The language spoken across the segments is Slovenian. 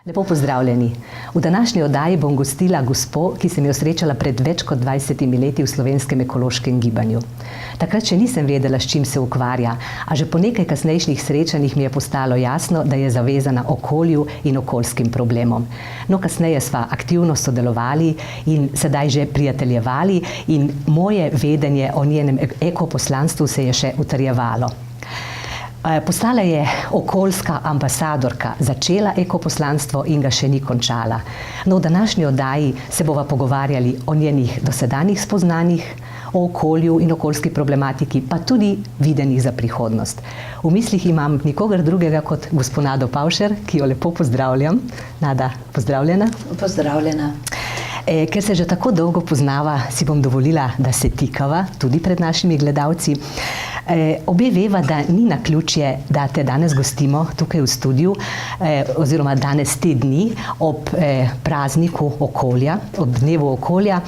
Lepo pozdravljeni. V današnji oddaji bom gostila gospo, ki sem jo srečala pred več kot 20 leti v slovenskem ekološkem gibanju. Takrat še nisem vedela, s čim se ukvarja, a že po nekaj kasnejših srečanjih mi je postalo jasno, da je zavezana okolju in okoljskim problemom. No, kasneje sva aktivno sodelovali in sedaj že prijateljevali in moje vedenje o njenem ekoposlanstvu se je še utrjevalo. Postala je okoljska ambasadorka, začela ekoposlanstvo in ga še ni končala. No, v današnji oddaji se bova pogovarjali o njenih dosedanjih spoznanjih, o okolju in okoljski problematiki, pa tudi videnjih za prihodnost. V mislih imam nikogar drugega kot gospo Nado Pavšer, ki jo lepo pozdravljam. Nada, pozdravljena. Pozdravljena. Ker se že tako dolgo poznava, si bom dovolila, da se tikava tudi pred našimi gledalci. Obe veva, da ni naključje, da te danes gostimo tukaj v studiu, oziroma danes te dni ob prazniku okolja, ob dnevu okolja,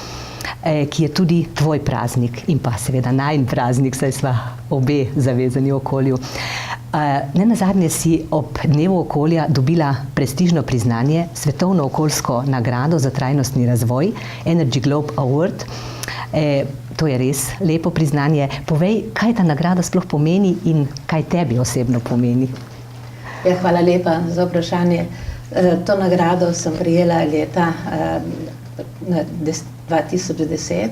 ki je tudi tvoj praznik in pa seveda najin praznik, saj sva obe zavezani okolju. Nenazadnje si ob dnevu okolja dobila prestižno priznanje, svetovno okoljsko nagrado za trajnostni razvoj, Energy Globe Award. To je res lepo priznanje. Povej, kaj ta nagrada sploh pomeni in kaj tebi osebno pomeni? Ja, hvala lepa za vprašanje. To nagrado sem prejela leta 2010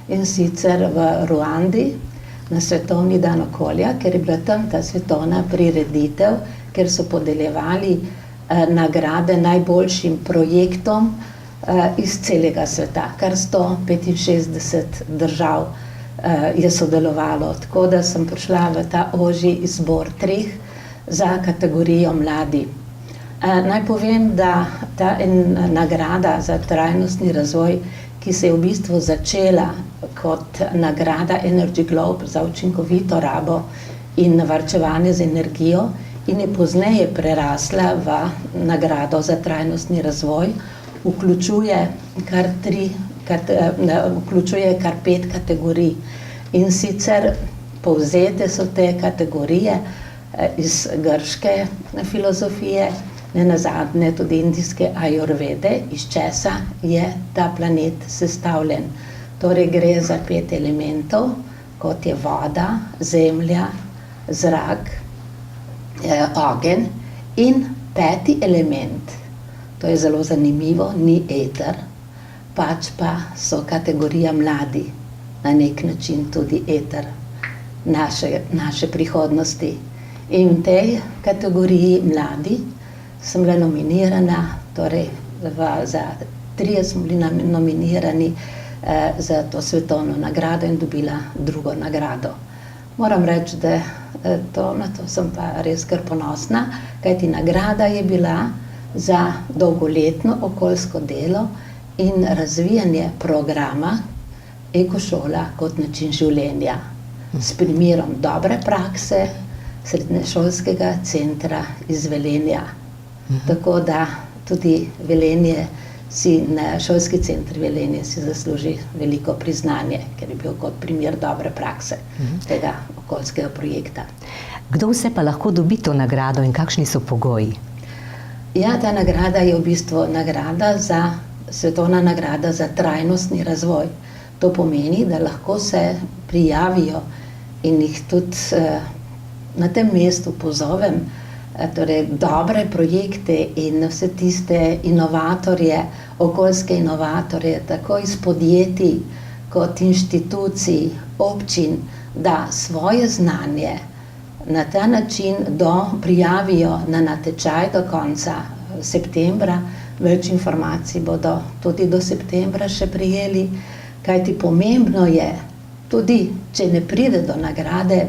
in sicer v Ruandi na Svetovni dan okolja, ker je bila tam ta svetovna prireditev, ker so podeljevali nagrade najboljšim projektom iz celega sveta, kar 165 držav je sodelovalo. Tako da sem prišla v ta ožji izbor 3 za kategorijo mladi. Naj povem, da ta nagrada za trajnostni razvoj, ki se je v bistvu začela kot nagrada Energy Globe za učinkovito rabo in varčevanje z energijo in je pozneje prerasla v nagrado za trajnostni razvoj, vključuje kar 5 kategorij. In sicer povzete so te kategorije iz grške filozofije, nenazadnje tudi indijske ajurvede, iz česa je ta planet sestavljen. Torej gre za 5 elementov, kot je voda, zemlja, zrak, ogenj in 5. element. To je zelo zanimivo, ni eter, pač pa so kategorija mladi, na nek način tudi eter naše prihodnosti. In v tej kategoriji mladi sem bila nominirana, torej za 3 smo bili nominirani za to svetovno nagrado in dobila drugo nagrado. Moram reči, da na to sem pa res kar ponosna, kajti nagrada je bila za dolgoletno okoljsko delo in razvijanje programa Ekošola kot način življenja s primerom dobre prakse srednješolskega centra iz Velenja. Tako da tudi Velenje šolski center Velenje si zasluži veliko priznanje, ker je bil kot primer dobre prakse tega okoljskega projekta. Kdo vse pa lahko dobi to nagrado in kakšni so pogoji? Ja, ta nagrada je v bistvu svetovna nagrada za trajnostni razvoj. To pomeni, da lahko se prijavijo in jih tudi na tem mestu pozovem, torej dobre projekte in vse tiste inovatorje, okoljske inovatorje, tako iz podjetij kot inštitucij, občin, da svoje znanje na ta način prijavijo na natečaj do konca septembra. Več informacij bodo tudi do septembra še prejeli, kajti pomembno je, tudi če ne pride do nagrade,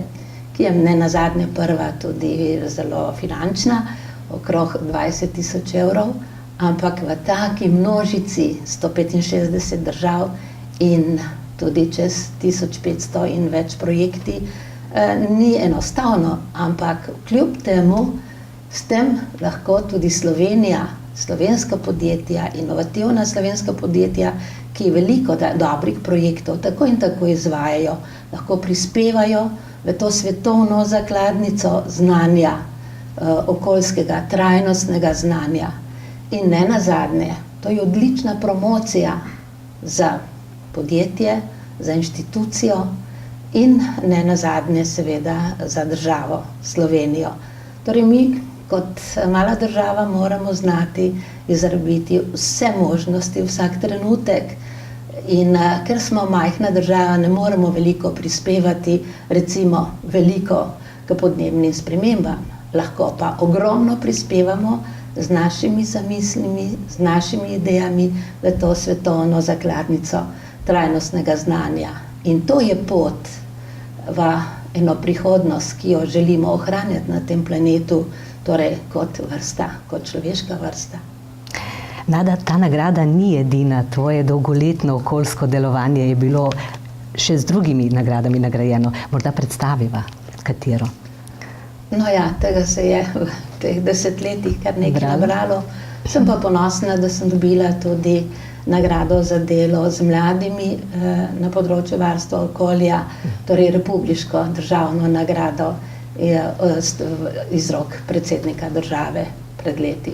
ki je nenazadnje prva tudi zelo finančna, okrog 20 000 evrov, ampak v taki množici 165 držav in tudi čez 1500 in več projekti, ni enostavno, ampak kljub temu s tem lahko tudi Slovenija, slovenska podjetja, inovativna slovenska podjetja, ki veliko dobrih projektov tako in tako izvajajo, lahko prispevajo v to svetovno zakladnico znanja, okoljskega, trajnostnega znanja. In ne nazadnje, to je odlična promocija za podjetje, za inštitucijo in ne nazadnje seveda za državo Slovenijo. Torej mi kot mala država moramo znati izrabiti vse možnosti, vsak trenutek. In ker smo majhna država, ne moremo veliko prispevati, recimo veliko k podnebnim spremembam. Lahko pa ogromno prispevamo z našimi zamislimi, z našimi idejami v to svetovno zakladnico trajnostnega znanja. In to je pot v eno prihodnost, ki jo želimo ohranjati na tem planetu, torej kot vrsta, kot človeška vrsta. Nada, ta nagrada ni edina, tvoje dolgoletno okoljsko delovanje je bilo še z drugimi nagradami nagrajeno. Morda predstaviva, katero? No ja, tega se je v teh desetletjih kar nekaj nabralo. Sem pa ponosna, da sem dobila tudi nagrado za delo z mladimi na področju varstva okolja, torej republiško državno nagrado iz rok predsednika države pred leti.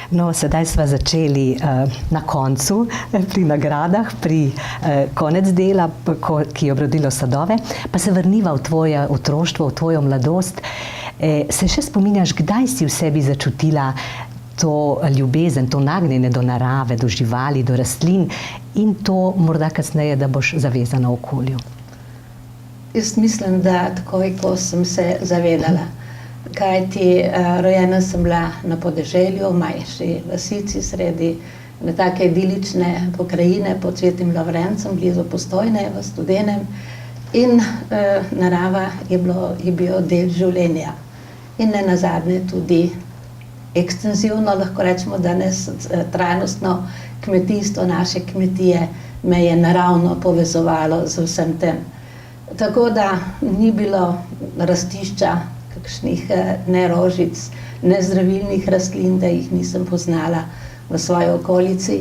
No, sedaj sva začeli na koncu pri nagradah, pri konec dela, ki je obrodilo sadove, pa se vrniva v tvoje otroštvo, v tvojo mladost. Se še spominjaš, kdaj si v sebi začutila to ljubezen, to nagnjenje do narave, do živali, do rastlin in to morda kasneje, da boš zavezana okolju? Jaz mislim, da takoj, ko sem se zavedala, kajti rojena sem bila na podeželju, v manjši vasici sredi take idilične pokrajine pod Svetim Lovrencem, blizu Postojne, v Studenem. In narava je bil del življenja. In ne nazadnje tudi ekstenzivno, lahko rečemo danes, trajnostno kmetijstvo naše kmetije me je naravno povezovalo z vsem tem. Tako da ni bilo rastišča kakšnih ne rožic, ne zdravilnih rastlin, da jih nisem poznala v svoji okolici.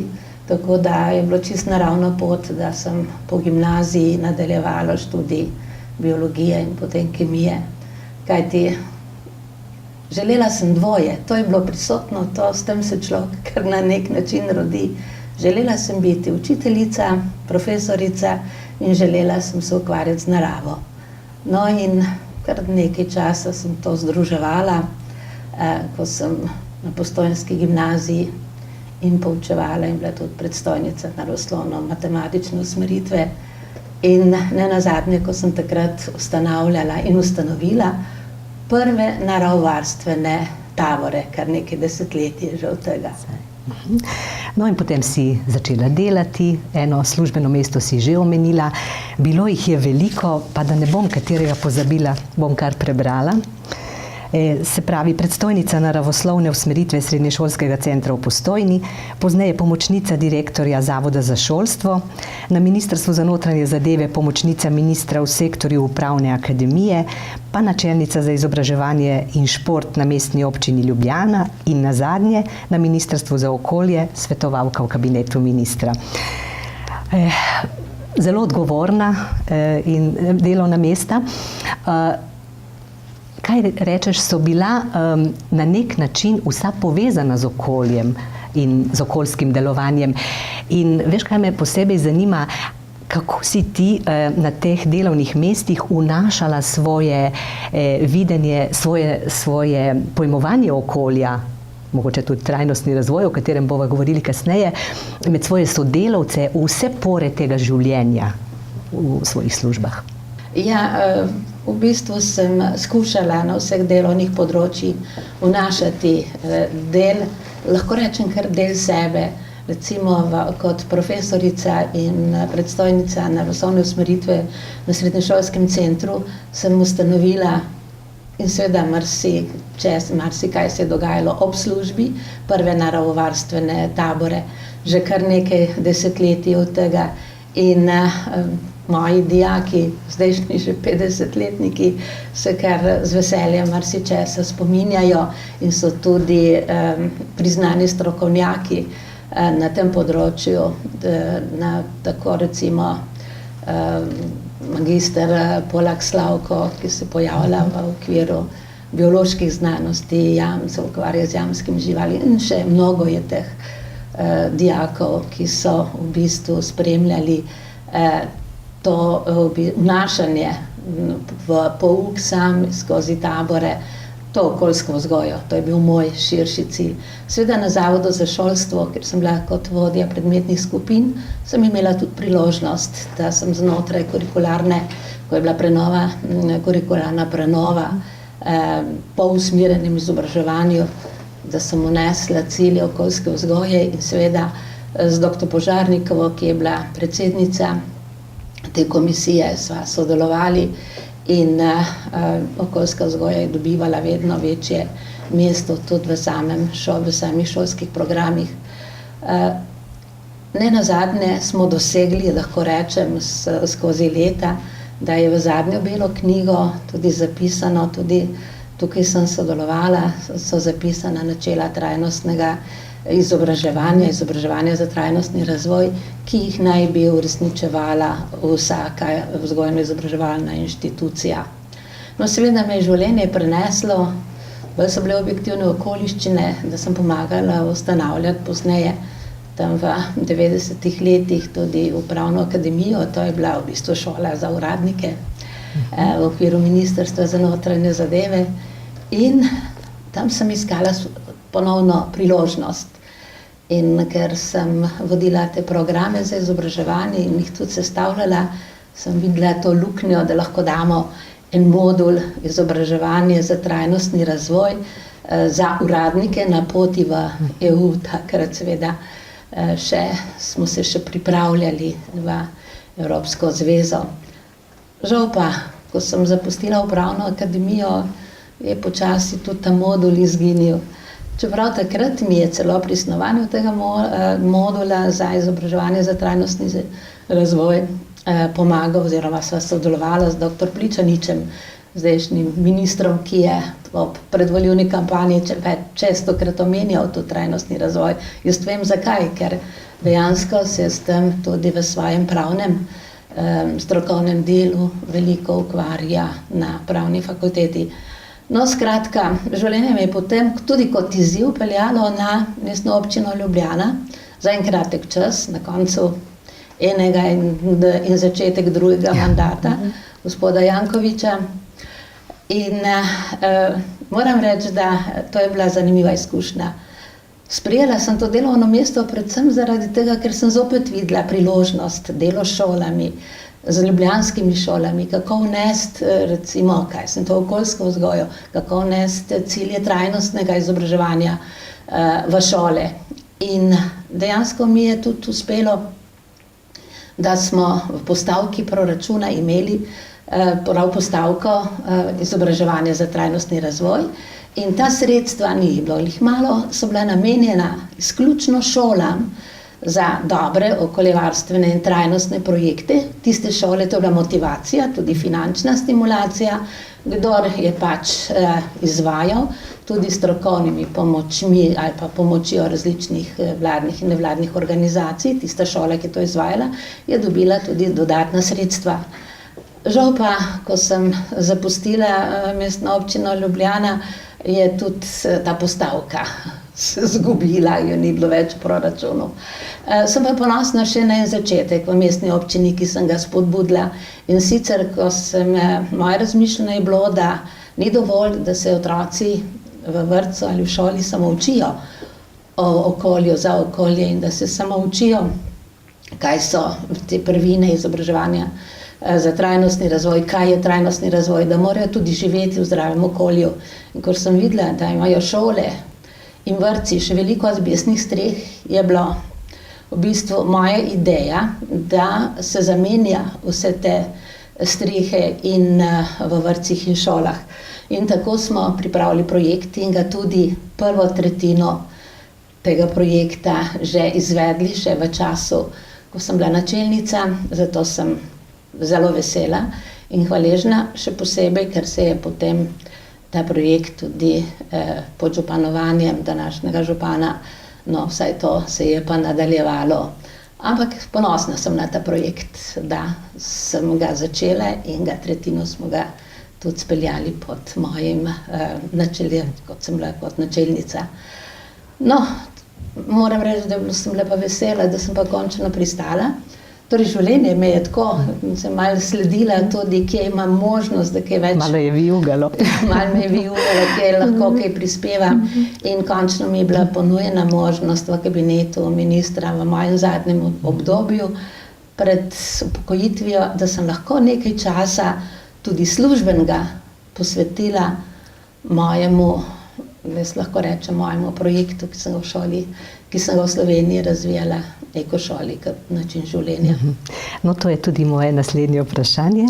Tako da je bilo čisto naravna pot, da sem po gimnaziji nadaljevala študij biologije in potem kemije. Kajti želela sem dvoje, to je bilo prisotno, s tem se človek kar na nek način rodi. Želela sem biti učiteljica, profesorica in želela sem se ukvarjati z naravo. No in kar nekaj časa sem to združevala, ko sem na postojnski gimnaziji in poučevala in bila tudi predstojnica naravoslovno-matematične usmeritve. In ne nazadnje, ko sem takrat ustanavljala in ustanovila prve naravovarstvene tabore, kar nekaj desetletij je že od tega. No in potem si začela delati, eno službeno mesto si že omenila, bilo jih je veliko, pa da ne bom katerega pozabila, bom kar prebrala. Se pravi, predstojnica naravoslovne usmeritve Srednješolskega centra v Postojni, pozneje pomočnica direktorja Zavoda za šolstvo, na Ministrstvu za notranje zadeve pomočnica ministra v sektorju Upravne akademije, pa načelnica za izobraževanje in šport na Mestni občini Ljubljana in nazadnje na Ministrstvu za okolje svetovalka v kabinetu ministra. Zelo odgovorna in delovna mesta. Kaj rečeš, so bila na nek način vsa povezana z okoljem in z okoljskim delovanjem. In veš, kaj me posebej zanima, kako si ti na teh delovnih mestih vnašala svoje videnje, svoje pojmovanje okolja, mogoče tudi trajnostni razvoj, o katerem bova govorili kasneje, med svoje sodelavce v vse pore tega življenja v svojih službah. Ja, v bistvu sem skušala na vseh delovnih področjih vnašati del, lahko rečem kar del sebe. Recimo kot profesorica in predstojnica naravoslovne usmeritve na Srednješolskem centru sem ustanovila in seveda marsikaj se je dogajalo ob službi, prve naravovarstvene tabore, že kar nekaj desetletij od tega. In moji dijaki, zdajšnji že 50-letniki, se kar z veseljem marsičesa spominjajo in so tudi priznani strokovnjaki na tem področju, tako recimo magister Polak Slavko, ki se pojavlja v okviru bioloških znanosti, se ukvarja z jamskimi živali in še mnogo je teh dijakov, ki so v bistvu spremljali to vnašanje v pouk sam skozi tabore, to okoljsko vzgojo. To je bil moj širši cilj. Seveda na Zavodu za šolstvo, ker sem bila kot vodja predmetnih skupin, sem imela tudi priložnost, da sem znotraj kurikularne, ko je bila kurikularna prenova po usmerjenem izobraževanju, da sem vnesla cilje okoljske vzgoje in seveda z dr. Požarnikovo, ki je bila predsednica te komisije, sva sodelovali in okoljska vzgoja je dobivala vedno večje mesto tudi v samih šolskih programih. Nenazadnje smo dosegli, lahko rečem, skozi leta, da je v zadnjo belo knjigo tudi zapisano, tudi tukaj sem sodelovala, so zapisana načela trajnostnega izobraževanja za trajnostni razvoj, ki jih naj bi uresničevala vsaka vzgojno-izobraževalna inštitucija. No, seveda me je življenje preneslo, bolj so bile objektivne okoliščine, da sem pomagala ustanavljati pozneje tam v 90-ih letih tudi upravno akademijo, to je bila v bistvu šola za uradnike v okviru Ministrstva za notranje zadeve in tam sem iskala ponovno priložnost. In ker sem vodila te programe za izobraževanje in jih tudi sestavljala, sem videla to luknjo, da lahko damo en modul izobraževanja za trajnostni razvoj za uradnike na poti v EU, takrat seveda smo se še pripravljali v Evropsko zvezo. Žal pa, ko sem zapustila upravno akademijo, je počasi tudi ta modul izginil. Čeprav takrat mi je celo pri snovanju tega modula za izobraževanje za trajnostni razvoj pomagal oziroma sva sodelovala z dr. Pličaničem, zdajšnjim ministrom, ki je ob predvoljivni kampanji čestokrat omenjal tudi trajnostni razvoj. Jaz vem zakaj, ker dejansko se s tem tudi v svojem pravnem strokovnem delu veliko ukvarja na pravni fakulteti. No, skratka, življenje me je potem tudi kot izziv peljalo na Mestno občino Ljubljana za en kratek čas, na koncu enega in začetek drugega mandata gospoda Jankovića. In moram reči, da to je bila zanimiva izkušnja. Sprejela sem to delovno mesto predvsem zaradi tega, ker sem zopet videla priložnost delo s šolami, z ljubljanskimi šolami, kako vnesti, recimo, kaj sem to okoljsko vzgojo, kako vnesti cilje trajnostnega izobraževanja v šole. In dejansko mi je tudi uspelo, da smo v postavki proračuna imeli prav postavko izobraževanja za trajnostni razvoj in ta sredstva ni bilo jih malo, so bila namenjena izključno šolam za dobre okoljevarstvene in trajnostne projekte. Tiste šole, to je bila motivacija, tudi finančna stimulacija, kdor je pač izvajal tudi strokovnimi pomočmi ali pa pomočjo različnih vladnih in nevladnih organizacij, tista šola, ki je to izvajala, je dobila tudi dodatna sredstva. Žal pa, ko sem zapustila Mestno občino Ljubljana, je tudi ta postavka se zgubila, jo ni bilo več v proračunu. Sem pa ponosna še na en začetek v mestni občini, ki sem ga spodbudila. In sicer, moje razmišljanje je bilo, da ni dovolj, da se otroci v vrtcu ali v šoli samo učijo o okolju, za okolje in da se samo učijo, kaj so te prvine izobraževanja za trajnostni razvoj, kaj je trajnostni razvoj, da morajo tudi živeti v zdravem okolju. In ko sem videla, da imajo šole in vrtci še veliko azbestnih streh, je bilo v bistvu moja ideja, da se zamenja vse te strehe in v vrtcih in šolah. In tako smo pripravili projekt in ga tudi prvo tretjino tega projekta že izvedli, še v času, ko sem bila načelnica, zato sem zelo vesela in hvaležna, še posebej, ker se je potem ta projekt tudi pod županovanjem današnjega župana, no vsaj to se je pa nadaljevalo. Ampak ponosna sem na ta projekt, da sem ga začela in ga tretjino smo ga tudi speljali pod mojim načeljem, kot sem bila kot načelnica. No, moram reči, da sem bila pa vesela, da sem pa končno pristala. Torej, življenje me je tako, sem malo sledila tudi, kje imam možnost, da kaj več. Malo je vijugalo. Malo me je vijugalo, kje lahko kaj prispevam. In končno mi je bila ponujena možnost v kabinetu ministra v mojem zadnjem obdobju pred upokojitvijo, da sem lahko nekaj časa tudi službenega posvetila mojemu, jaz lahko rečem, mojemu projektu, ki sem ga v Sloveniji razvijala, ekošoli kot način življenja. No, to je tudi moje naslednje vprašanje.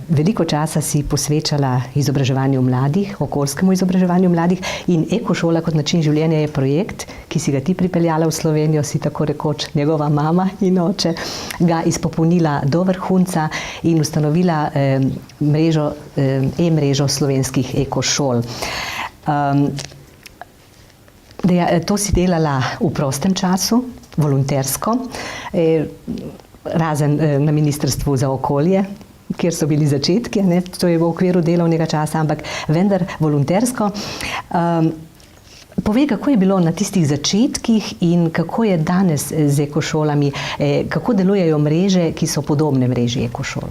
Veliko časa si posvečala izobraževanju mladih, okoljskemu izobraževanju mladih, in ekošola kot način življenja je projekt, ki si ga ti pripeljala v Slovenijo, si tako rekoč njegova mama in oče, ga izpopolnila do vrhunca in ustanovila e-mrežo slovenskih ekošol. To si delala v prostem času, volontersko, razen na Ministrstvu za okolje, kjer so bili začetki, to je v okviru delovnega časa, ampak vendar volontersko. Povej, kako je bilo na tistih začetkih in kako je danes z ekošolami, kako delujejo mreže, ki so podobne mreži ekošol?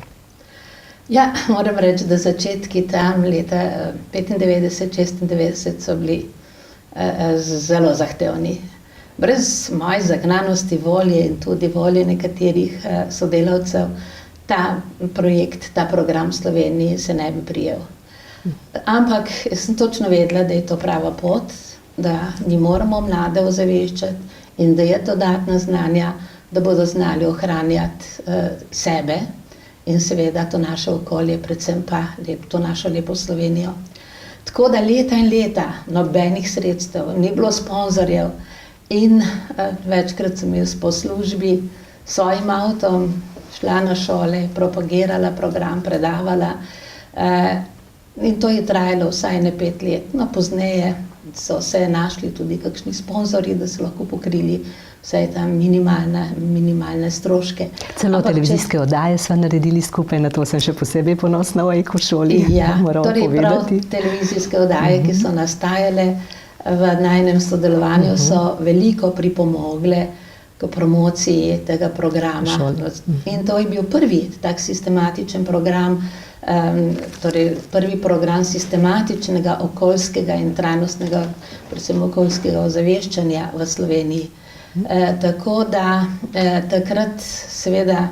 Ja, moram reči, da začetki tam leta 95-96 so bili zelo zahtevni. Brez moje zagnanosti, volje in tudi volje nekaterih sodelavcev ta projekt, ta program v Sloveniji se ne bi prijel. Ampak jaz sem točno vedela, da je to prava pot, da mi moramo mlade ozaveščati in da je dodatna znanja, da bodo znali ohranjati sebe in seveda to naše okolje, predvsem pa to našo lepo Slovenijo. Tako da leta in leta nobenih sredstev, ni bilo sponzorjev in večkrat sem jaz po službi s svojim avtom šla na šole, propagirala program, predavala in to je trajalo vsaj 5 let. No, pozneje so se našli tudi kakšni sponzorji, da so lahko pokrili vse tam minimalne stroške. Celo televizijske oddaje sva naredili skupaj, na to sem še posebej ponosna v ekošoli. Ja, torej prav televizijske oddaje, ki so nastajale v najnem sodelovanju, so veliko pripomogle k promociji tega programa. In to je bil prvi tak sistematičen program, torej prvi program sistematičnega okoljskega in trajnostnega, predvsem okoljskega ozaveščanja v Sloveniji. Tako da takrat seveda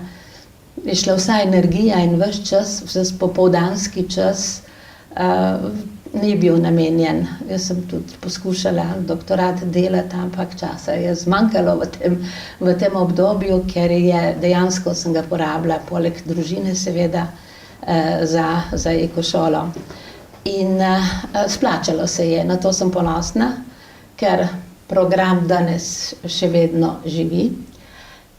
je šla vsa energija in ves čas, ves popoldanski čas ni bil namenjen. Jaz sem tudi poskušala doktorat delati, ampak časa je zmanjkalo v tem obdobju, ker je dejansko sem ga porabila poleg družine seveda za ekošolo. In splačalo se je, na to sem ponosna, ker program danes še vedno živi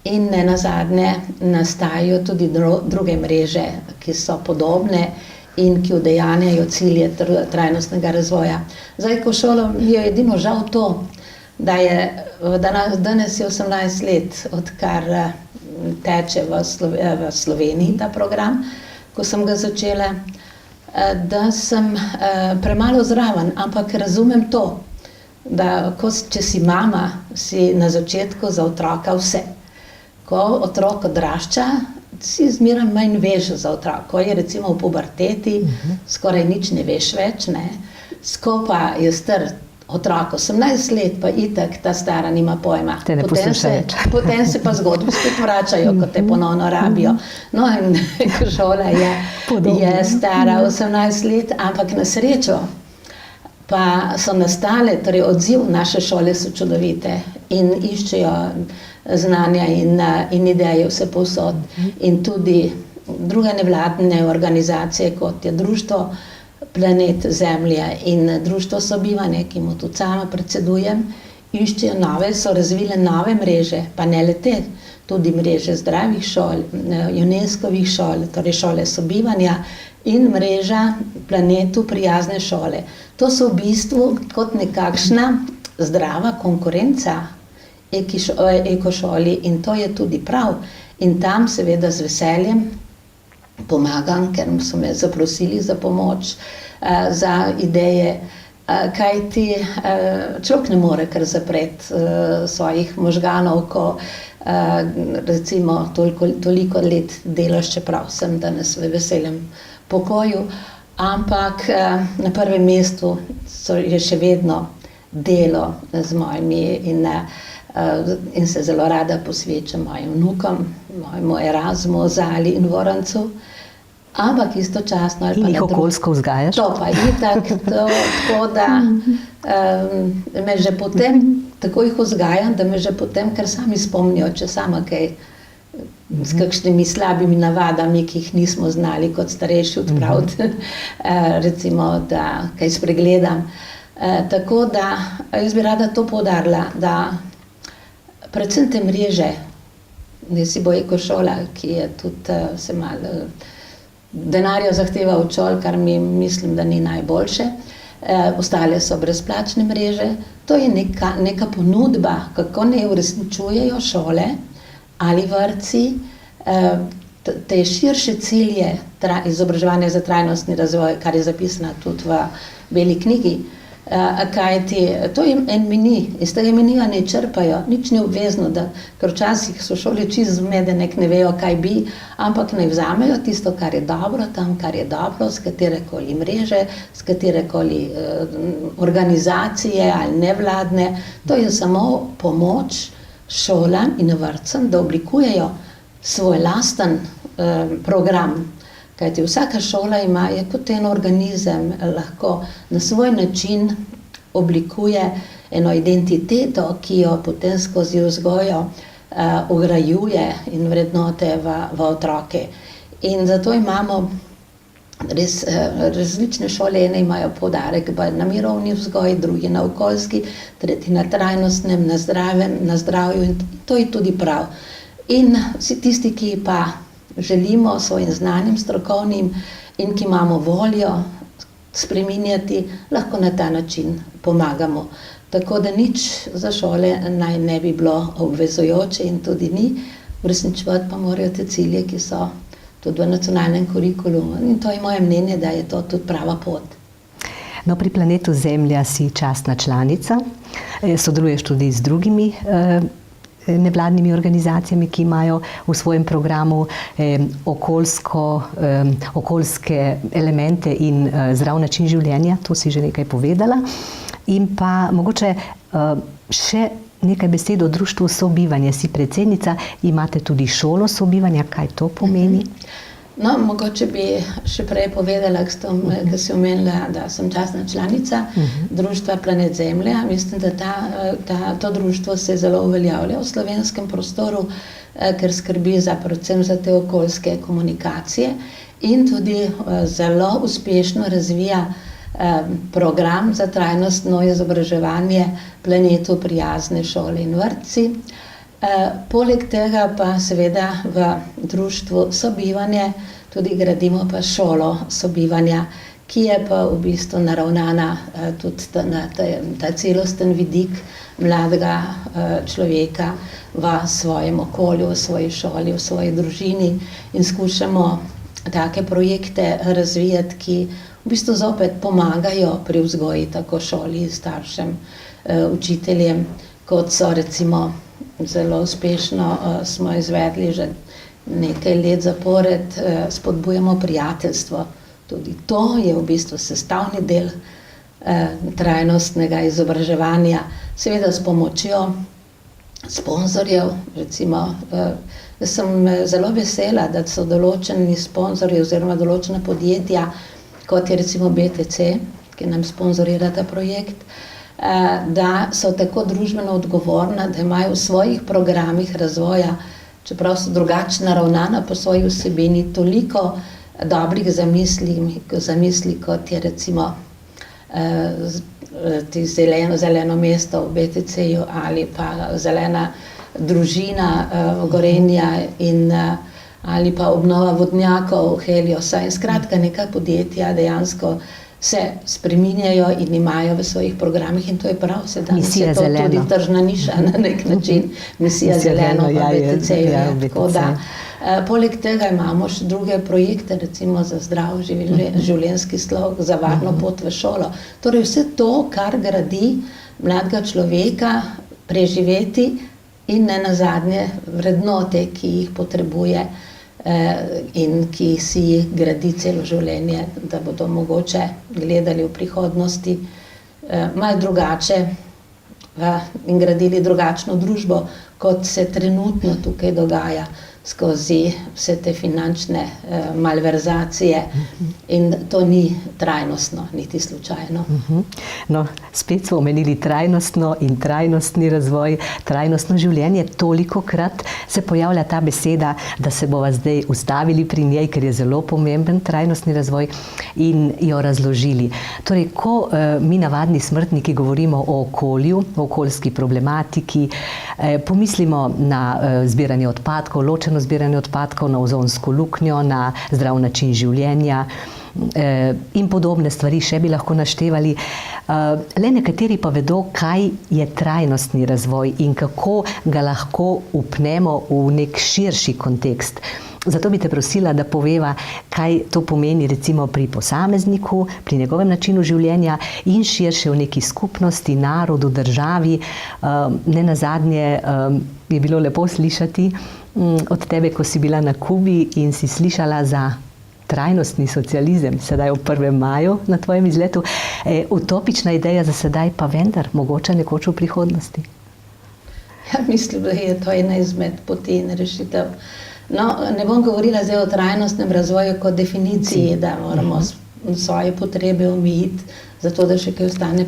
in nenazadnje nastajajo tudi druge mreže, ki so podobne in ki udejanjajo cilje trajnostnega razvoja. Za ekošolo mi je edino žal to, da je danes je 18 let, odkar teče v Sloveniji ta program, ko sem ga začela, da sem premalo zraven, ampak razumem to, da če si mama, si na začetku za otroka vse. Ko otrok odrašča, si zmeraj manj veš za otroka. Ko je recimo v puberteti, skoraj nič ne veš več, ne. Ko pa je star otrok 18 let, pa itak ta stara nima pojma. Te ne posluša več. Potem se pa zgodbe spet vračajo, ko te ponovno rabijo. No in šola je stara 18 let, ampak na srečo pa so nastale, torej odziv naše šole so čudovite in iščejo znanja in ideje vse povsod. In tudi druge nevladne organizacije, kot je Društvo Planet Zemlje in Društvo Sobivanje, ki mu tudi sama predsedujem, iščejo nove, so razvile nove mreže, pa ne le te, tudi mreže zdravih šol, UNESCO-vih šol, torej šole sobivanja in mreža planetu prijazne šole. To so v bistvu kot nekakšna zdrava konkurenca ekošoli in to je tudi prav. In tam seveda z veseljem pomagam, ker so me zaprosili za pomoč, za ideje, kajti človek ne more kar zapreti svojih možganov, ko recimo toliko let delaš, čeprav sem danes v veselem pokoju, ampak na prvem mestu je še vedno delo z mojimi in se zelo rada posvečam mojim vnukom, mojemu Erasmu, Zali in Vorancu, ampak istočasno... In jih okoljsko vzgajaš? To pa itak, tako da me že potem, tako jih vzgajam, da me že potem kar sami spomnijo, če sama kaj s kakšnimi slabimi navadami, ki jih nismo znali kot starejši odpraviti, recimo, da kaj spregledam. Tako da jaz bi rada to poudarila, da predvsem te mreže, ne si bo ekošola, ki je tudi se malo denarja zahteva od šol, kar mi mislim, da ni najboljše. Ostale so brezplačne mreže. To je neka ponudba, kako ne uresničujejo šole ali vrtci te širše cilje izobraževanja za trajnostni razvoj, kar je zapisano tudi v Beli knjigi. Kajti to je en meni, iz tega menija ne črpajo, nič ni obvezno, ker včasih so šole čisto zmedene, ne vejo, kaj bi, ampak naj vzamejo tisto, kar je dobro tam, kar je dobro, z katerekoli mreže, z katerekoli organizacije ali nevladne. To je samo pomoč šolam in vrtcem, da oblikujejo svoj lasten program. Kajti vsaka šola je kot en organizem, lahko na svoj način oblikuje eno identiteto, ki jo potem skozi vzgojo vgrajuje in vrednote v otroke. In zato imamo res različne šole, ene imajo poudarek na mirovni vzgoji, drugi na okoljski, tretji na trajnostnem, na zdravem, na zdravju, in to je tudi prav. In vsi tisti, ki pa želimo svojim znanjem strokovnim in ki imamo voljo spreminjati, lahko na ta način pomagamo. Tako da nič za šole naj ne bi bilo obvezujoče in tudi ni, uresničevati pa morajo te cilje, ki so tudi v nacionalnem kurikulumu. In to je moje mnenje, da je to tudi prava pot. No, pri Planetu Zemlja si častna članica, sodeluješ tudi z drugimi nevladnimi organizacijami, ki imajo v svojem programu okoljske elemente in zdrav način življenja, to si že nekaj povedala. In pa mogoče še nekaj besed o društvu Sobivanje. Si predsednica, imate tudi šolo sobivanja, kaj to pomeni? No, mogoče bi še prej povedala, ker si omenila, da sem častna članica društva Planet Zemlja. Mislim, da to društvo se zelo uveljavlja v slovenskem prostoru, ker skrbi predvsem za te okoljske komunikacije in tudi zelo uspešno razvija program za trajnostno izobraževanje planetu prijazne šole in vrtci. Poleg tega pa seveda v društvu Sobivanje tudi gradimo pa šolo sobivanja, ki je pa v bistvu naravnana tudi na ta celosten vidik mladega človeka v svojem okolju, v svoji šoli, v svoji družini in skušamo take projekte razvijati, ki v bistvu zopet pomagajo pri vzgoji tako šoli, staršem, učiteljem, kot so recimo zelo uspešno smo izvedli že nekaj let zapored, spodbujamo prijateljstvo. Tudi to je v bistvu sestavni del trajnostnega izobraževanja, seveda s pomočjo sponzorjev. Recimo, sem zelo vesela, da so določeni sponzorji oziroma določena podjetja, kot je recimo BTC, ki nam sponzorira ta projekt, da so tako družbeno odgovorna, da imajo v svojih programih razvoja, čeprav so drugače naravnana po svoji vsebini, toliko dobrih zamisli, kot je recimo zeleno mesto v BTC-ju ali pa zelena družina Gorenja ali pa obnova vodnjakov Heliosa. In skratka, neka podjetja dejansko se spreminjajo in imajo v svojih programih in to je prav, se danes Misija je to zeleno. tudi tržna niša na nek način, misija zeleno, pa BTC-ju je, tako da. Poleg tega imamo še druge projekte, recimo za zdrav življenjski slog, za varno pot v šolo. Torej vse to, kar gradi mladega človeka preživeti in nenazadnje vrednote, ki jih potrebuje in ki si jih gradi celo življenje, da bodo mogoče gledali v prihodnosti malo drugače in gradili drugačno družbo, kot se trenutno tukaj dogaja skozi vse te finančne malverzacije in to ni trajnostno, niti slučajno. No, spet smo omenili trajnostno in trajnostni razvoj, trajnostno življenje. Tolikokrat se pojavlja ta beseda, da se bova zdaj ustavili pri njej, ker je zelo pomemben trajnostni razvoj in jo razložili. Torej, ko mi navadni smrtniki govorimo o okolju, o okoljski problematiki, pomislimo na zbiranje odpadkov, ločeno zbiranje odpadkov, na ozonsko luknjo, na zdrav način življenja in podobne stvari še bi lahko naštevali. Le nekateri pa vedo, kaj je trajnostni razvoj in kako ga lahko upnemo v nek širši kontekst. Zato bi te prosila, da poveva, kaj to pomeni recimo pri posamezniku, pri njegovem načinu življenja in širše v neki skupnosti, narodu, državi. Nenazadnje je bilo lepo slišati od tebe, ko si bila na Kubi in si slišala za trajnostni socializem, sedaj v 1. maju na tvojem izletu. Utopična ideja za sedaj, pa vendar mogoče nekoč v prihodnosti. Ja, mislim, da je to ena izmed poti in rešitev. No, ne bom govorila zdaj o trajnostnem razvoju kot definiciji, da moramo svoje potrebe omejiti, zato da še kaj ostane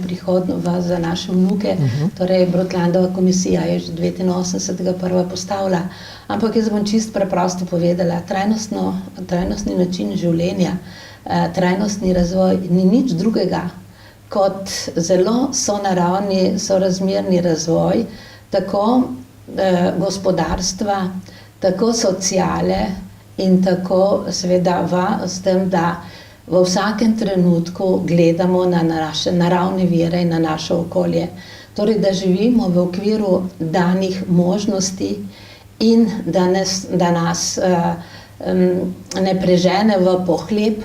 za naše vnuke. Torej, Brundtlandova komisija je že 1989 postavila. Ampak jaz bom čisto preprosto povedala, trajnostni način življenja, trajnostni razvoj ni nič drugega kot zelo sonaravni, sorazmerni razvoj tako gospodarstva, tako sociale in tako seveda s tem, da v vsakem trenutku gledamo na naše naravne vire in na naše okolje. Torej, da živimo v okviru danih možnosti in da nas ne prežene v pohlep,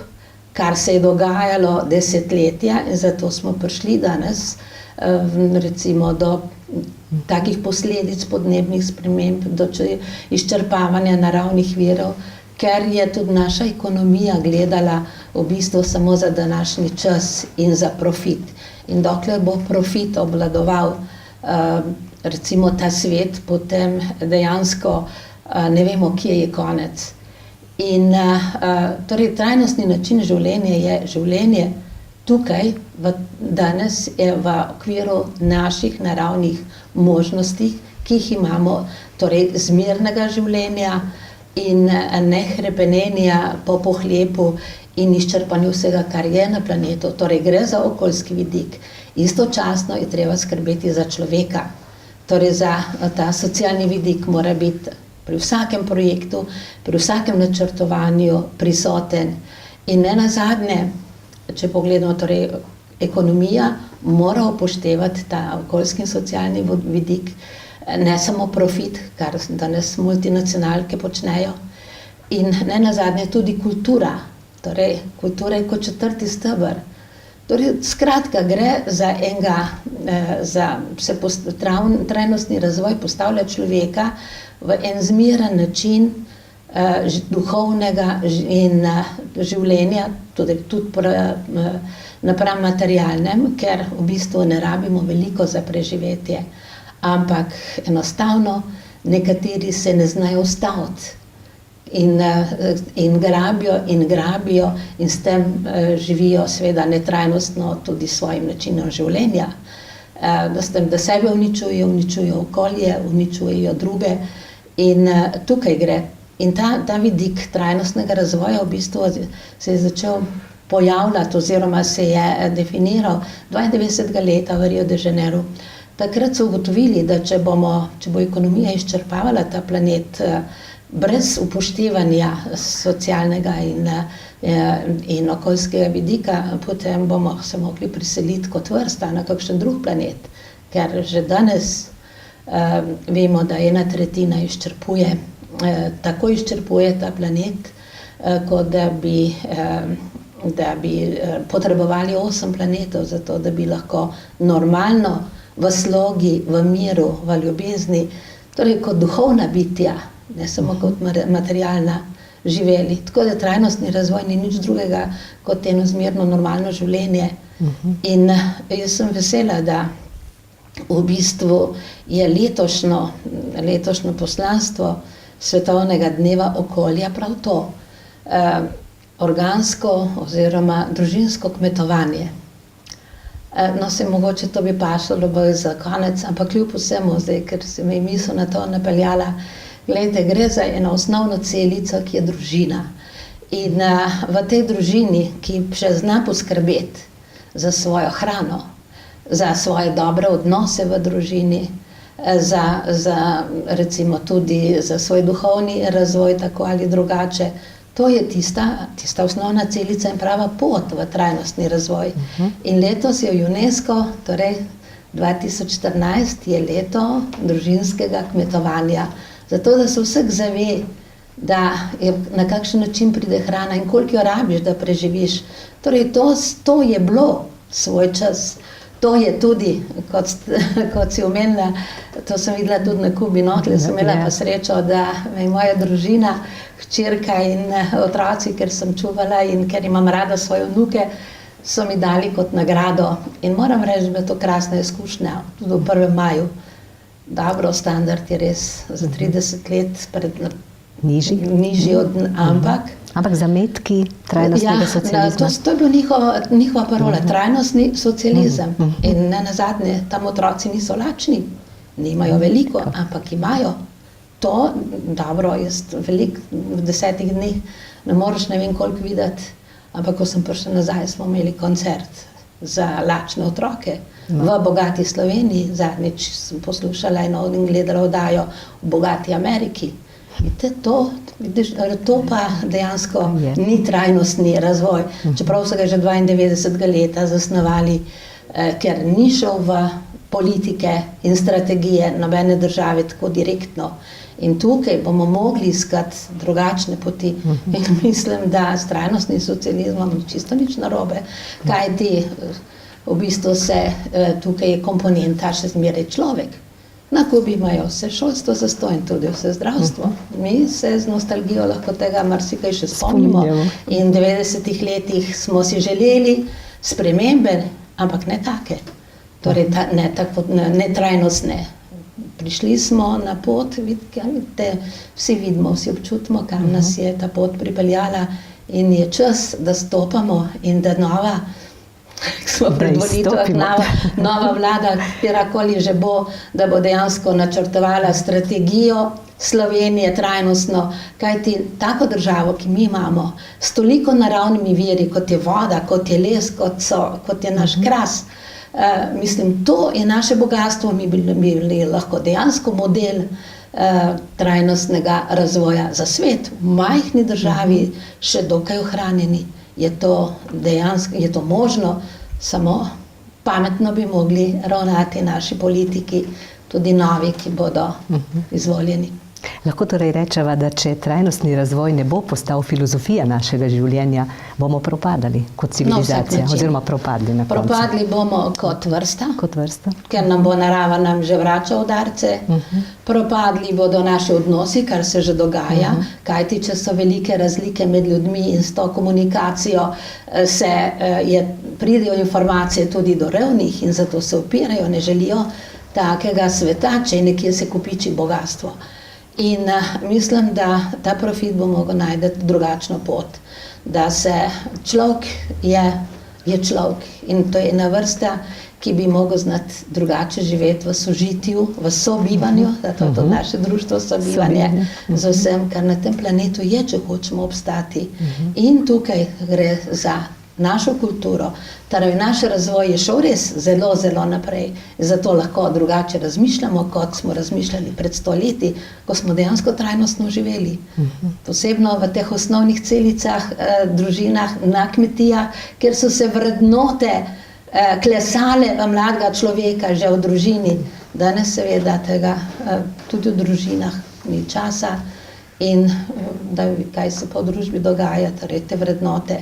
kar se je dogajalo desetletja in zato smo prišli danes recimo do takih posledic podnebnih sprememb, do izčrpavanja naravnih virov, ker je tudi naša ekonomija gledala v bistvu samo za današnji čas in za profit. In dokler bo profit obvladoval recimo ta svet, potem dejansko ne vemo, kje je konec. In torej trajnostni način življenja je življenje tukaj, danes je v okviru naših naravnih možnosti, ki jih imamo, torej zmernega življenja in ne hrepenenja po pohlepu in izčrpanju vsega, kar je na planetu. Torej gre za okoljski vidik. Istočasno je treba skrbeti za človeka. Torej za ta socialni vidik mora biti pri vsakem projektu, pri vsakem načrtovanju prisoten. In nenazadnje, če pogledamo, torej ekonomija mora upoštevati ta okoljski in socialni vidik, ne samo profit, kar danes multinacionalke počnejo, in nenazadnje tudi kultura, torej kultura je kot 4. steber. Torej, skratka, gre za trajnostni razvoj postavlja človeka v en zmeren način duhovnega in življenja, tudi napram materialnem, ker v bistvu ne rabimo veliko za preživetje, ampak enostavno nekateri se ne znajo ustaviti in grabijo in s tem živijo seveda netrajnostno tudi svojim načinom življenja, da sebe uničujejo okolje, uničujejo druge in tukaj gre. In ta vidik trajnostnega razvoja v bistvu se je začel pojavljati oziroma se je definiral 92. leta v Rio de Janeiro. Takrat so ugotovili, da če bo ekonomija izčrpavala ta planet, brez upoštevanja socialnega in okoljskega vidika, potem bomo se mogli priseliti kot vrsta na kakšen drug planet, ker že danes vemo, da 1/3 izčrpuje, tako izčrpuje ta planet, kot da bi potrebovali 8 planetov za to, da bi lahko normalno v slogi, v miru, v ljubezni, torej kot duhovna bitja, ne samo kot materialna, živeli. Tako da trajnostni razvoj ni nič drugega kot enozmerno normalno življenje. In jaz sem vesela, da v bistvu je letošnjo poslanstvo Svetovnega dneva okolja prav to, organsko oziroma družinsko kmetovanje. No, se mogoče to bi pašalo za konec, ampak kljub vsemu zdaj, ker se mi je misel na to napeljala, glejte, gre za eno osnovno celico, ki je družina. In v tej družini, ki še zna poskrbeti za svojo hrano, za svoje dobre odnose v družini, za recimo tudi za svoj duhovni razvoj, tako ali drugače, to je tista osnovna celica in prava pot v trajnostni razvoj. In letos je UNESCO, torej 2014 je leto družinskega kmetovanja. Zato, da se vsak zave, da je, na kakšen način pride hrana in koliko jo rabiš, da preživiš. Torej, to je bilo svoj čas. To je tudi, kot si omenila, to sem videla tudi na Kubi Notle, sem imela pa srečo, da me je moja družina, hčerka in otroci, ker sem čuvala in ker imam rada svoje vnuke, so mi dali kot nagrado. In moram reči, da je to krasna izkušnja, tudi v 1. maju. Dobro, standard je res za 30 let nižji od, ampak zametki trajnostnega socializma. To je bila njihova parola, trajnostni socializem. In ne nazadnje, tam otroci niso lačni, nimajo veliko, ampak imajo. To, dobro, jaz veliko v 10 dneh ne moreš ne vem koliko videti, ampak ko sem prišla nazaj, smo imeli koncert za lačne otroke v bogati Sloveniji. Zadnjič sem poslušala in gledala oddajo v bogati Ameriki. Vidite, to pa dejansko ni trajnostni razvoj, čeprav so ga že 92. leta zasnovali, ker ni šel v politike in strategije nobene države tako direktno. In tukaj bomo mogli iskati drugačne poti. In mislim, da s trajnostnim socializmom ni čisto nič narobe, kajti v bistvu tukaj je komponenta še zmeraj človek. Na Kubi imajo vse šolstvo zastonj, tudi vse zdravstvo. Mi se z nostalgijo lahko tega marsikaj še spomnimo. In v 90. letih smo si želeli spremembe, ampak ne take. Torej, ne trajnostne. Prišli smo na pot, vidite, vsi vidimo, vsi občutimo, kam nas je ta pot pripeljala in je čas, da stopamo in da nova vlada, kjerkoli že bo, da bo dejansko načrtovala strategijo Slovenije trajnostno, kajti tako državo, ki mi imamo, s toliko naravnimi viri, kot je voda, kot je les, kot je naš kras, mislim, to je naše bogatstvo, mi bili lahko dejansko model trajnostnega razvoja za svet. V majhni državi, še dokaj ohranjeni, je to možno, samo pametno bi mogli ravnati naši politiki, tudi novi, ki bodo izvoljeni. Lahko torej rečeva, da če trajnostni razvoj ne bo postal filozofija našega življenja, bomo propadali kot civilizacija, oziroma propadli na koncu. Propadli bomo kot vrsta, Kot vrsta. ker nam bo narava že vrača udarce. Propadli bodo naši odnosi, kar se že dogaja, kajti če so velike razlike med ljudmi in s to komunikacijo pridejo informacije tudi do revnih in zato se upirajo, ne želijo takega sveta, če nekje se kopiči bogatstvo. In mislim, da ta profit bo mogel najti drugačno pot, da se človek je človek in to je ena vrsta, ki bi mogel znati drugače živeti v sožitju, v sobivanju, da to je to naše društvo sobivanje z vsem, kar na tem planetu je, če hočemo obstati. In tukaj gre za našo kulturo, torej naš razvoj je šel res zelo, zelo naprej. Zato lahko drugače razmišljamo, kot smo razmišljali pred 100 leti, ko smo dejansko trajnostno živeli. Posebno v teh osnovnih celicah, družinah, na kmetijah, kjer so se vrednote klesale v mladega človeka že v družini. Danes seveda tega tudi v družinah ni časa in da kaj se po družbi dogaja, torej te vrednote.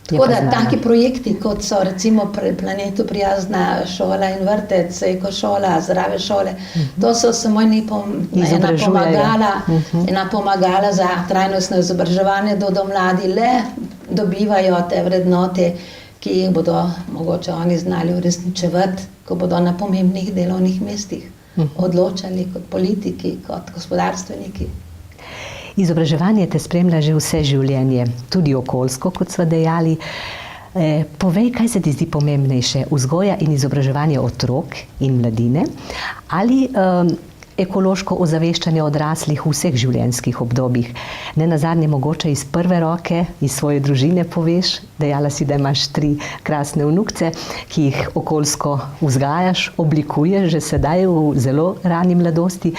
Tako da taki projekti, kot so recimo Planetu prijazna šola in vrtec, ekošola, zdrave šole, to so samo ena pomagala za trajnostno izobraževanje, da mladi le dobivajo te vrednote, ki jih bodo mogoče oni znali uresničevati, ko bodo na pomembnih delovnih mestih odločali kot politiki, kot gospodarstveniki. Izobraževanje te spremlja že vse življenje, tudi okoljsko, kot sva dejali. Povej, kaj se ti zdi pomembnejše, vzgoja in izobraževanje otrok in mladine ali ekološko ozaveščanje odraslih v vseh življenjskih obdobjih? Nenazadnje mogoče iz prve roke, iz svoje družine poveš, dejala si, da imaš 3 krasne vnukce, ki jih okoljsko vzgajaš, oblikuješ že sedaj v zelo rani mladosti.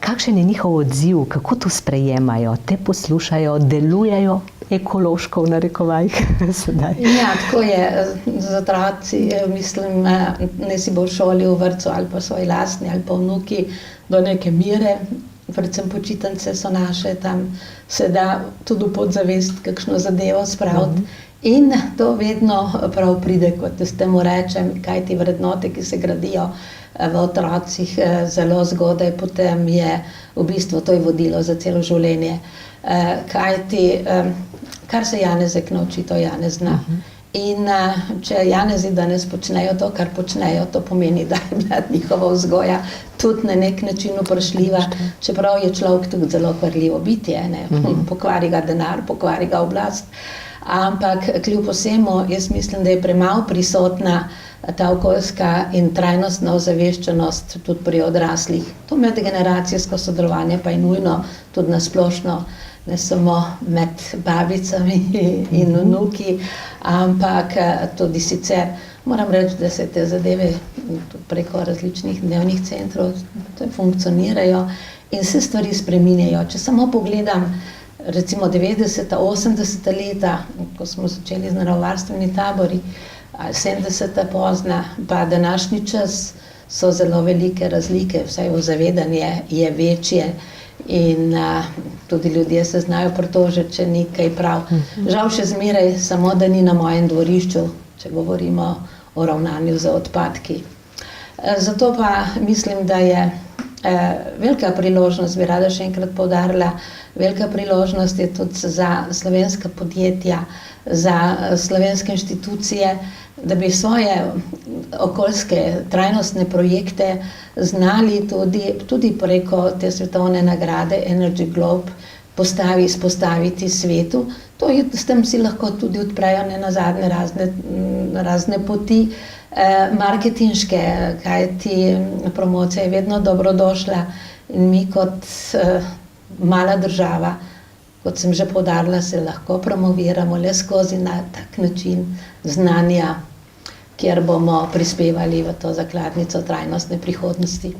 Kakšen je njihov odziv, kako to sprejemajo, te poslušajo, delujejo ekološko v narekovajih sedaj? Ja, tako je. Z otroci, mislim, ne si bo v šoli, v vrtcu ali pa svoji lastni ali pa vnuki do neke mere, predvsem počitnice so naše, tam se da tudi v podzavest kakšno zadevo spraviti. In to vedno prav pride, kot s temu rečem, kaj ti vrednote, ki se gradijo v otrocih zelo zgodaj, potem je v bistvu to je vodilo za celo življenje. Kar se Janezek nauči, to Janez zna. In če Janezi danes počnejo to, kar počnejo, to pomeni, da je bila njihova vzgoja tudi na nek način vprašljiva, čeprav je človek tudi zelo kvarljivo bitje, pokvari ga denar, pokvari ga oblast. Ampak kljub vsemu, jaz mislim, da je premalo prisotna ta okoljska in trajnostna ozaveščenost tudi pri odraslih. To medgeneracijsko sodelovanje pa je nujno tudi na splošno, ne samo med babicami in vnuki, ampak tudi sicer. Moram reči, da se te zadeve preko različnih dnevnih centrov funkcionirajo in se stvari spreminjajo. Če samo pogledam recimo 90., 80. leta, ko smo začeli z naravovarstveni tabori, 70. pozna, pa današnji čas, so zelo velike razlike, vsaj zavedanje je večje in tudi ljudje se znajo pritožiti, če ni kaj prav. Žal še zmeraj, samo da ni na mojem dvorišču, če govorimo o ravnanju z odpadki. Zato pa mislim, da je velika priložnost, bi rada še enkrat poudarila, velika priložnost je tudi za slovenska podjetja, za slovenske inštitucije, da bi svoje okoljske trajnostne projekte znali tudi preko te svetovne nagrade Energy Globe izpostaviti svetu. S tem si lahko tudi odprejo nenazadnje razne poti marketinške, kajti promocija je vedno dobrodošla in mi kot mala država, kot sem že poudarila, se lahko promoviramo le skozi na tak način znanja, kjer bomo prispevali v to zakladnico trajnostne prihodnosti.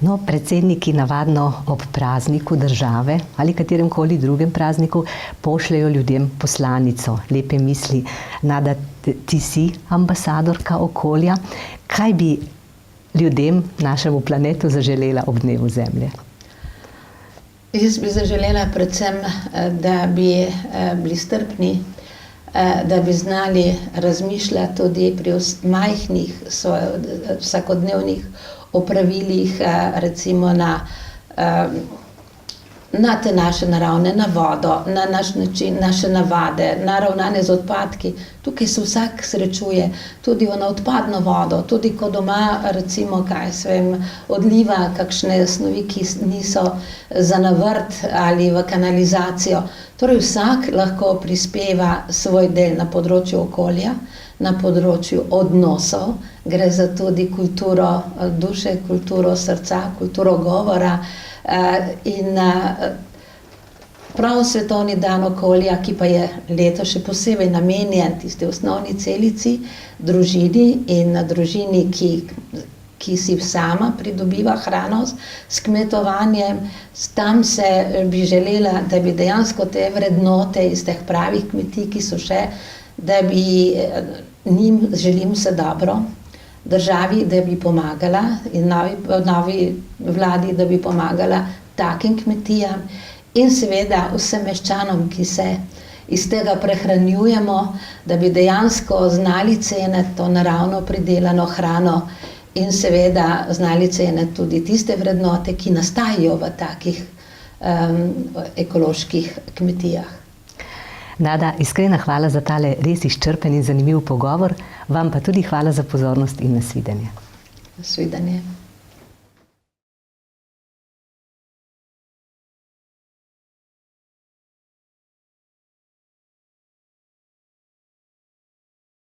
No, predsedniki navadno ob prazniku države ali kateremkoli drugem prazniku pošljejo ljudem poslanico, lepe misli. Nada, ti si ambasadorka okolja. Kaj bi ljudem, našemu planetu, zaželela ob dnevu Zemlje? Jaz bi zaželela predvsem, da bi bili strpni, da bi znali razmišljati tudi pri majhnih vsakodnevnih opravilih, recimo na te naše naravne, na vodo, na naš način, naše navade, na ravnanje z odpadki. Tukaj se vsak srečuje, tudi na odpadno vodo, tudi ko doma, recimo, odliva kakšne snovi, ki niso za na vrt ali v kanalizacijo. Torej vsak lahko prispeva svoj del na področju okolja, na področju odnosov, gre za tudi kulturo duše, kulturo srca, kulturo govora in prav svetovni dan okolja, ki pa je letos še posebej namenjen tisti osnovni celici, družini in družini, ki si sama pridobiva hrano s kmetovanjem. Tam bi želela, da bi dejansko te vrednote iz teh pravih kmetij, ki so še, da bi njim želim vse dobro, državi, da bi pomagala in novi vladi, da bi pomagala takim kmetijam in seveda vsem meščanom, ki se iz tega prehranjujemo, da bi dejansko znali ceniti to naravno pridelano hrano in seveda znali ceniti tudi tiste vrednote, ki nastajajo v takih ekoloških kmetijah. Nada, iskrena hvala za tale res izčrpen in zanimiv pogovor, vam pa tudi hvala za pozornost in nasvidenje. Nasvidenje.